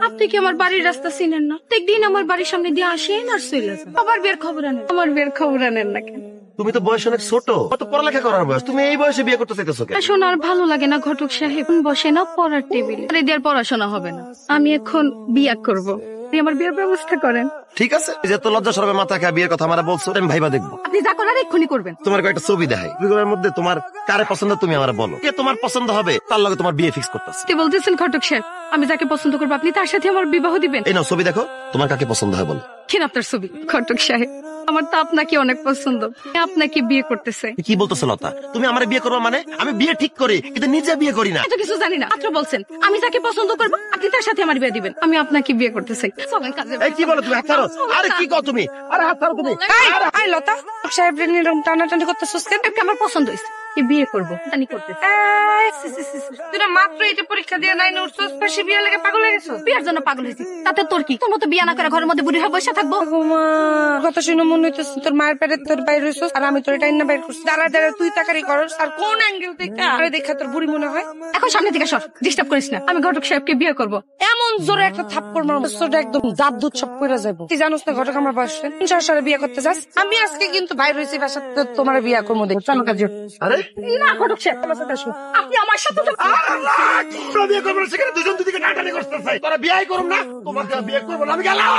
আপনি কি আমার বাড়ির রাস্তা চিনেন না? প্রত্যেকদিন আমার বাড়ির সামনে দিয়ে আসেন আর চলে যান। আবার বিয়ের খবর আনেন। আমার বিয়ের খবর আনেন না কেন? তুমি তো বয়স অনেক ছোট, কত পড়ালেখা করার বয়স, তুমি এই বয়সে বিয়ে করতে চাইতেছো কেন? শোনা আর ভালো লাগে না ঘটক সাহেব। বসে না পড়ার টেবিলে, আর পড়াশোনা হবে না। আমি এখন বিয়ে করব। আমার বিয়ের ব্যবস্থা করেন। ঠিক আছে, যেহেতু লজ্জা সরবে মাথা খায় বিয়ের কথা আমরা বলছো, আমি ভাইবা দেখবো। আপনি যা করার এক্ষুনি করবেন। তোমার কয়েকটা ছবি দেখাই, দুজনের মধ্যে তোমার কারে পছন্দ তুমি আমার বলো, কে তোমার পছন্দ হবে তার লগে তোমার বিয়ে ফিক্স করতেছে। আপনি বলতেছেন ঘটক সাহেব আমি যাকে পছন্দ করবো আপনি তার সাথে আমার বিবাহ দিবেন? এই নাও ছবি দেখো, তোমার কাকে পছন্দ হয় বলো। কেন আপনার ছবি? ঘটক সাহেব আমার তো আপনাকে অনেক পছন্দ, আপনাকে বিয়ে করতেছে। কি বলতেছো লতা? তুমি আমার বিয়ে করবো মানে? আমি বিয়ে ঠিক করি কিন্তু নিজে বিয়ে করি না। এত কিছু জানি না, মাত্র বলছেন আমি যাকে পছন্দ করবো আপনি তার সাথে আমার বিয়ে দিবেন। আমি আপনাকে বিয়ে করতে চাই। চলেন কাজে। এই কি বলো তুমি? হাত ছাড়ো। আরে কি কও তুমি? আরে হাত ছাড়ো তুমি। আই লতা সাহেব এরকম টানাটানি করতেছিস কেন? আমার পছন্দ হয়েছে, বিয়ে করবো টানি করতে। তুই না মাত্র এটা পরীক্ষা দিয়ে নাই উঠছস, পাশে বিয়ে লাগে পাগল হয়ে গেছো? বিয়ের জন্য পাগল হয়েছি, তাতে তোর কি? তোর মতো বিয়ে না করে ঘরের মধ্যে বুড়ি হয়ে বসে থাকবো? কথা শুনে মনে হইতেছে তোর মায়ের পেটে তোর বাইরে হইছস আর আমি তোর টাইম না বাইর করছি। দাঁড়া দাঁড়া তুই তাকারি করস আর কোন অ্যাঙ্গেল থেকে আরে দেখা তোর বুড়ি মনে হয়। এখন সামনে থেকে সর, ডিস্টার্ব করিস না। আমি ঘটক সাহেবকে বিয়ে করবো। এমন জোরে একটা থাপ্পড় মারবো তোর একদম জাত দুধ সব পড়ে যাবো। তুই জানোস না ঘটক আমার বয়স সরাসরি বিয়ে করতে যাস। আমি আজকে কিন্তু বাইরে হয়েছি বাসাতে তোমার বিয়ে করবো দেখো। চলো কাজে। আরে না ঘটক সাহেব আমার সাথে আসুন। আপনি আমার সাথে বিয়ে করবো না, সেখানে দুজন দুদিকে টানাটানি করতেছে। তোরা বিয়ে করুম না, তোমাকে বিয়ে করবো না, আমি গেলাম।